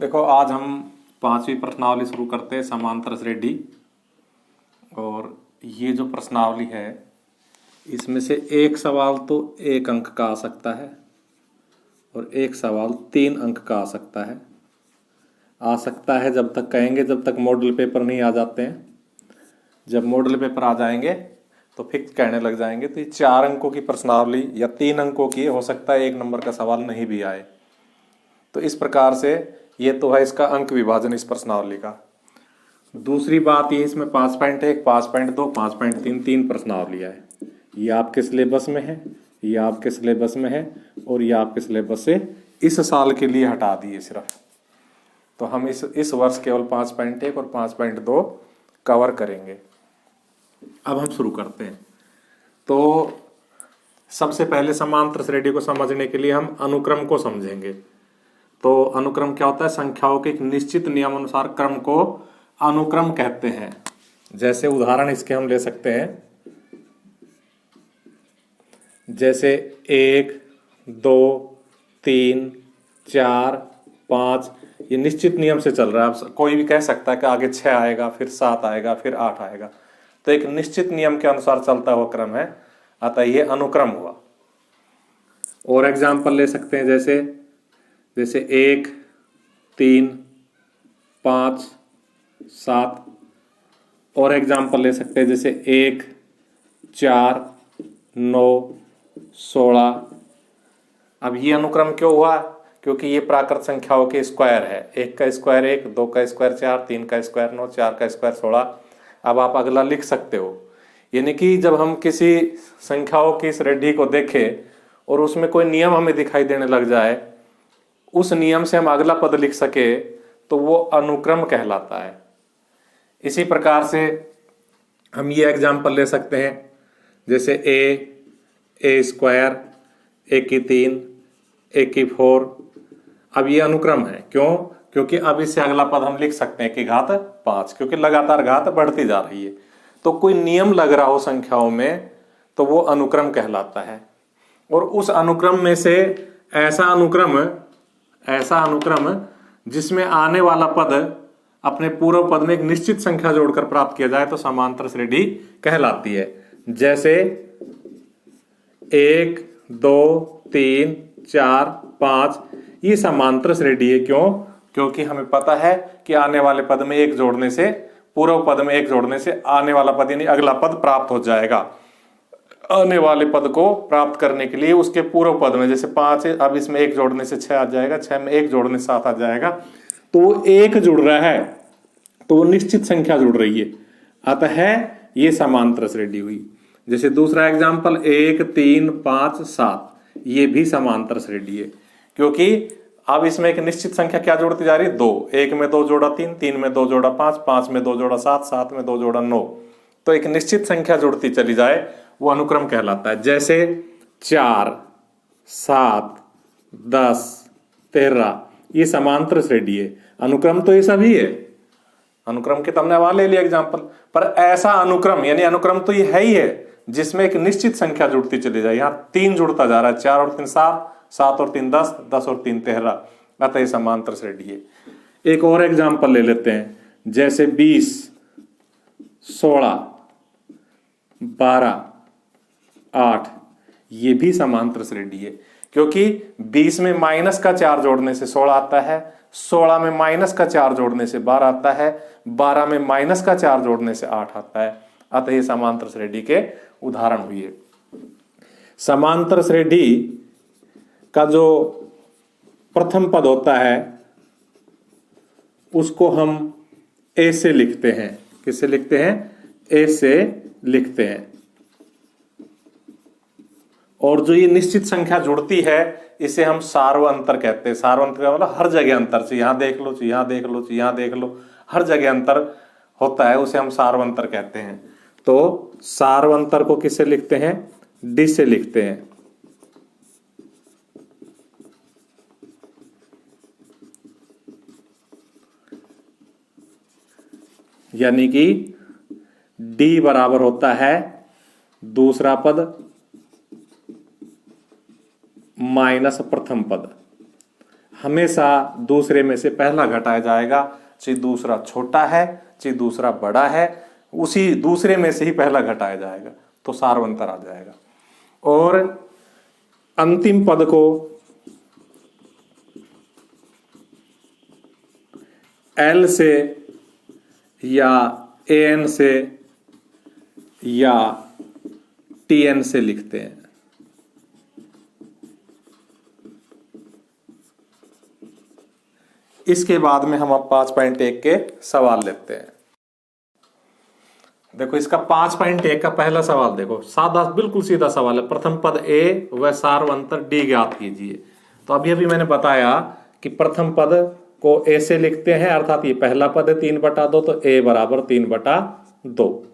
देखो, आज हम 5वीं प्रश्नावली शुरू करते हैं, समांतर श्रेणी। और ये जो प्रश्नावली है इसमें से एक सवाल तो 1 अंक का आ सकता है और एक सवाल 3 अंक का आ सकता है जब तक कहेंगे, जब तक मॉडल पेपर नहीं आ जाते हैं। जब मॉडल पेपर आ जाएंगे तो फिक्स कहने लग जाएंगे। तो ये 4 अंकों की प्रश्नावली या 3 अंकों की हो सकता है, 1 नंबर का सवाल नहीं भी आए। तो इस प्रकार से ये तो है इसका अंक विभाजन इस प्रश्नावली का। दूसरी बात ये, इसमें 5.1, 5.2, 5.3 3 प्रश्नावलियाँ है। ये आपके सिलेबस में है, ये आपके सिलेबस में है और ये आपके सिलेबस से इस साल के लिए हटा दिए सिर्फ। तो हम इस वर्ष केवल 5.1 और 5.2 कवर करेंगे। अब हम शुरू करते हैं। तो सबसे पहले समांतर श्रेणी को समझने के लिए हम अनुक्रम को समझेंगे। तो अनुक्रम क्या होता है? संख्याओं के एक निश्चित नियमानुसार क्रम को अनुक्रम कहते हैं। जैसे उदाहरण इसके हम ले सकते हैं, जैसे 1, 2, 3, 4, 5 ये निश्चित नियम से चल रहा है। अब कोई भी कह सकता है कि आगे 6 आएगा, फिर 7 आएगा, फिर 8 आएगा। तो एक निश्चित नियम के अनुसार चलता हुआ क्रम है, अतः ये अनुक्रम हुआ। और एग्जाम्पल ले सकते हैं, जैसे 1, 3, 5, 7। और एग्जाम्पल ले सकते हैं, जैसे 1, 4, 9, 16। अब ये अनुक्रम क्यों हुआ? क्योंकि ये प्राकृत संख्याओं के स्क्वायर है। 1 का स्क्वायर 1, 2 का स्क्वायर 4, 3 का स्क्वायर 9, 4 का स्क्वायर 16। अब आप अगला लिख सकते हो। यानी कि जब हम किसी संख्याओं की श्रेणी को देखें और उसमें कोई नियम हमें दिखाई देने लग जाए, उस नियम से हम अगला पद लिख सके, तो वो अनुक्रम कहलाता है। इसी प्रकार से हम ये एग्जाम्पल ले सकते हैं, जैसे ए स्क्वायर, ए की 3, ए की 4। अब ये अनुक्रम है। क्यों? क्योंकि अब इससे अगला पद हम लिख सकते हैं कि घात 5, क्योंकि लगातार घात बढ़ती जा रही है। तो कोई नियम लग रहा हो संख्याओं में तो वो अनुक्रम कहलाता है। और उस अनुक्रम में से ऐसा अनुक्रम जिसमें आने वाला पद अपने पूर्व पद में एक निश्चित संख्या जोड़कर प्राप्त किया जाए तो समांतर श्रेणी कहलाती है। जैसे 1, 2, 3, 4, 5 ये समांतर श्रेणी है। क्यों? क्योंकि हमें पता है कि आने वाले पद में 1 जोड़ने से, पूर्व पद में 1 जोड़ने से आने वाला पद यानी अगला पद प्राप्त हो जाएगा। आने वाले पद को प्राप्त करने के लिए उसके पूर्व पद में, जैसे 5 है, अब इसमें 1 जोड़ने से 6 आ जाएगा, 6 में 1 जोड़ने से 7 आ जाएगा। तो वो 1 जुड़ रहा है, तो वो निश्चित संख्या जुड़ रही है, अतः ये समांतर श्रेणी हुई। जैसे दूसरा एग्जाम्पल 1, 3, 5, 7 ये भी समांतर श्रेणी है। क्योंकि अब इसमें एक निश्चित संख्या क्या जोड़ती जा रही है? 2। 1 में 2 जोड़ा 3, 3 में 2 जोड़ा 5, 5 में 2 जोड़ा 7, 7 में 2 जोड़ा 9। तो एक निश्चित संख्या जुड़ती चली जाए वो अनुक्रम कहलाता है। जैसे 4, 7, 10, 13 ये समांतर श्रेणी है। अनुक्रम तो ये सभी है। अनुक्रम के तो हमने हवा ले लिया एग्जाम्पल, पर ऐसा अनुक्रम यानी अनुक्रम तो ये है ही है जिसमें एक निश्चित संख्या जुड़ती चली जाए। यहाँ 3 जुड़ता जा रहा है, 4 और 3 7, 7 और 3 10, 10 और 3 13, अतः ये समांतर श्रेणी है। एक और एग्जाम्पल ले लेते हैं, जैसे 20, 16, 12, 8 ये भी समांतर श्रेणी है। क्योंकि 20 में माइनस का 4 जोड़ने से 16 आता है, 16 में माइनस का 4 जोड़ने से 12 आता है, 12 में माइनस का 4 जोड़ने से 8 आता है, अतः ये समांतर श्रेणी के उदाहरण हुए। समांतर श्रेणी का जो प्रथम पद होता है उसको हम ए से लिखते हैं। किससे लिखते हैं? ए से लिखते हैं। और जो ये निश्चित संख्या जुड़ती है इसे हम सार्वअंतर कहते हैं। सार्वअंतर का मतलब हर जगह अंतर से, यहां देख लो, यहां देख लो, यहां देख लो, हर जगह अंतर होता है, उसे हम सार्वअंतर कहते हैं। तो सार्वअंतर को किससे लिखते हैं? डी से लिखते हैं। यानी कि डी बराबर होता है दूसरा पद माइनस प्रथम पद। हमेशा दूसरे में से पहला घटाया जाएगा। चाहे दूसरा छोटा है चाहे दूसरा बड़ा है, उसी दूसरे में से ही पहला घटाया जाएगा, तो सार्वंतर आ जाएगा। और अंतिम पद को एल से या एन से या टीएन से लिखते हैं। इसके बाद में हम अब 5.1 के सवाल लेते हैं। देखो इसका 5.1 का पहला सवाल देखो, सादा बिल्कुल सीधा सवाल है। प्रथम पद ए व सार्वंतर डी ज्ञात कीजिए। तो अभी मैंने बताया कि प्रथम पद को ए से लिखते हैं, अर्थात ये पहला पद है 3/2, तो ए बराबर 3/2।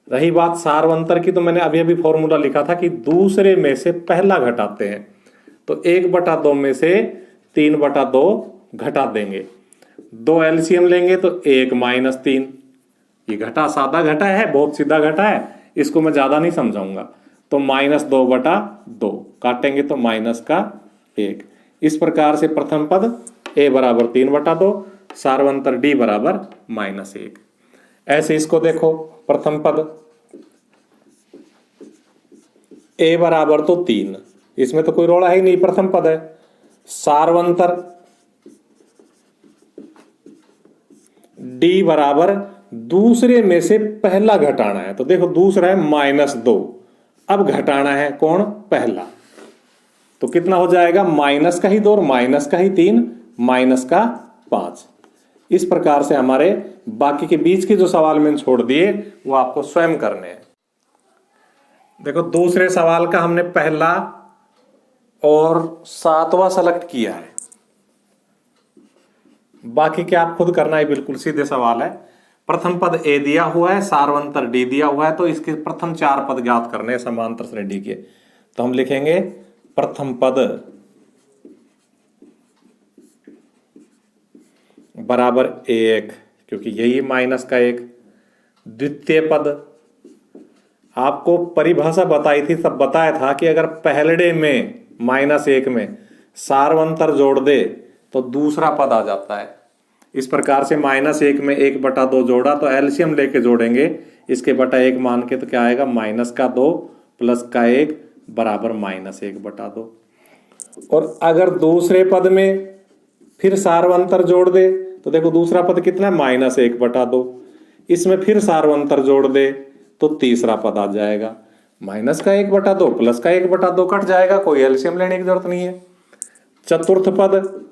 रही बात सार्वंतर की, तो मैंने अभी फॉर्मूला लिखा था कि दूसरे में से पहला घटाते हैं, तो 1/2 में से 3/2 घटा देंगे। 2 एलसीएम लेंगे तो 1 - 3। ये घटा, सादा घटा है, बहुत सीधा घटा है, इसको मैं ज्यादा नहीं समझाऊंगा। तो -2/2 काटेंगे तो -1। इस प्रकार से प्रथम पद a बराबर 3/2, सार्वंतर d बराबर -1। ऐसे इसको देखो, प्रथम पद a बराबर तो 3, इसमें तो कोई रोड़ा ही नहीं, प्रथम पद है। सार्वंतर d बराबर दूसरे में से पहला घटाना है, तो देखो दूसरा है -2, अब घटाना है कौन? पहला। तो कितना हो जाएगा? माइनस का ही 2 और माइनस का ही 3, -5। इस प्रकार से हमारे बाकी के बीच के जो सवाल मैंने छोड़ दिए वो आपको स्वयं करने हैं। देखो दूसरे सवाल का हमने पहला और 7वां सेलेक्ट किया है, बाकी क्या आप खुद करना है, बिल्कुल सीधे सवाल है। प्रथम पद ए दिया हुआ है, सार्वंतर डी दिया हुआ है, तो इसके प्रथम 4 पद ज्ञात करने हैं समांतर श्रेणी के। तो हम लिखेंगे प्रथम पद बराबर 1, क्योंकि यही -1। द्वितीय पद आपको परिभाषा बताई थी, तब बताया था कि अगर पहलड़े में -1 में सार्वंतर जोड़ दे तो दूसरा पद आ जाता है। इस प्रकार से -1 में 1/2 जोड़ा, तो एलसीएम लेके जोड़ेंगे, इसके बटा 1 मान के, तो क्या आएगा? -2 + 1 बराबर -1/2। और अगर दूसरे पद में फिर सार्वंतर जोड़ दे, तो देखो दूसरा पद कितना है? -1/2। इसमें फिर सार्वंतर जोड़ दे तो तीसरा पद आ जाएगा, -1/2 + 1/2 कट जाएगा, कोई एलसीएम लेने की जरूरत नहीं है। चतुर्थ पद,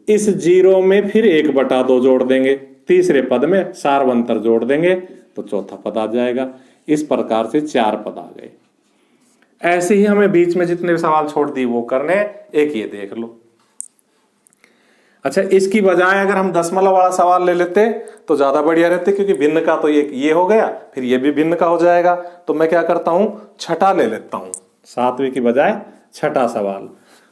इस 0 में फिर 1/2 जोड़ देंगे, तीसरे पद में सार्वंतर जोड़ देंगे तो चौथा पद आ जाएगा। इस प्रकार से 4 पद आ गए। ऐसे ही हमें बीच में जितने भी सवाल छोड़ दिए वो करने, एक ये देख लो। अच्छा, इसकी बजाय अगर हम दशमलव वाला सवाल ले लेते तो ज्यादा बढ़िया रहते, क्योंकि भिन्न का तो ये हो गया, फिर ये भी भिन्न का हो जाएगा। तो मैं क्या करता हूं, छठा ले लेता हूं, 7वीं की बजाय छठा सवाल।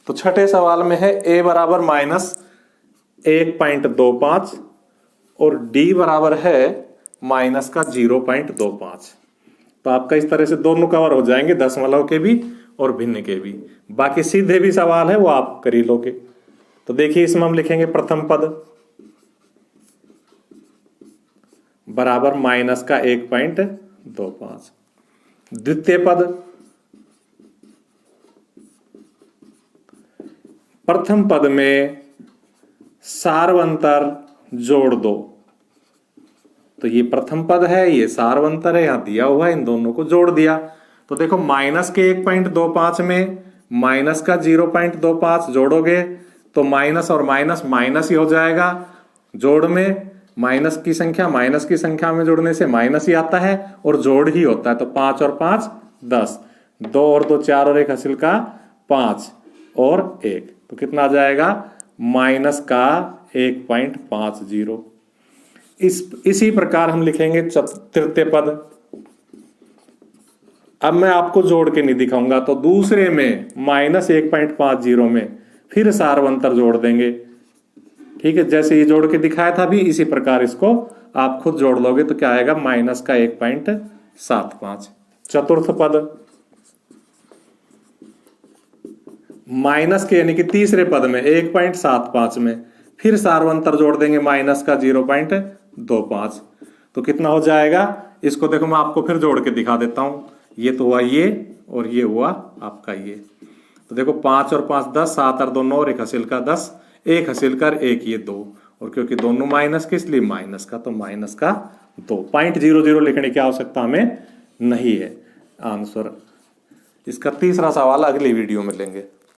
तो छठे सवाल में है a बराबर -1.25 और d बराबर है -0.25। तो आपका इस तरह से दोनों कवर हो जाएंगे, दशमलव के भी और भिन्न के भी। बाकी सीधे भी सवाल है वो आप कर ही लोगे। तो देखिए इसमें हम लिखेंगे प्रथम पद बराबर -1.25। द्वितीय पद प्रथम पद में सार्वंतर जोड़ दो, तो ये प्रथम पद है, ये सार्वंतर है, यहां दिया हुआ है, इन दोनों को जोड़ दिया। तो देखो माइनस के 1.25 में माइनस का 0.25 जोड़ोगे तो माइनस और माइनस माइनस ही हो जाएगा। जोड़ में माइनस की संख्या में जोड़ने से माइनस ही आता है और जोड़ ही होता है। तो 5 और 5 10, 2 और 2 4 और 1 हासिल का 5 और 1, तो कितना आ जाएगा? माइनस का 1.50। इसी प्रकार हम लिखेंगे तृतीय पद। अब मैं आपको जोड़ के नहीं दिखाऊंगा, तो दूसरे में -1.50 में फिर सार्वंतर जोड़ देंगे। ठीक है, जैसे ये जोड़ के दिखाया था भी, इसी प्रकार इसको आप खुद जोड़ लोगे तो क्या आएगा? माइनस का 1.75। चतुर्थ पद माइनस के यानी कि तीसरे पद में 1.75 में फिर सार्वंतर जोड़ देंगे माइनस का 0.25। तो कितना हो जाएगा, इसको देखो मैं आपको फिर जोड़ के दिखा देता हूं। ये तो हुआ ये और ये हुआ आपका ये। तो देखो 5 और 5 10, 7 और 2 9 और 1 हासिल का 10, 1 हासिल कर 1 ये 2, और क्योंकि दोनों माइनस के इसलिए माइनस का, तो माइनस का 2। 0.00 लिखने की आवश्यकता हमें नहीं है। आंसर इसका तीसरा सवाल अगली वीडियो में लेंगे।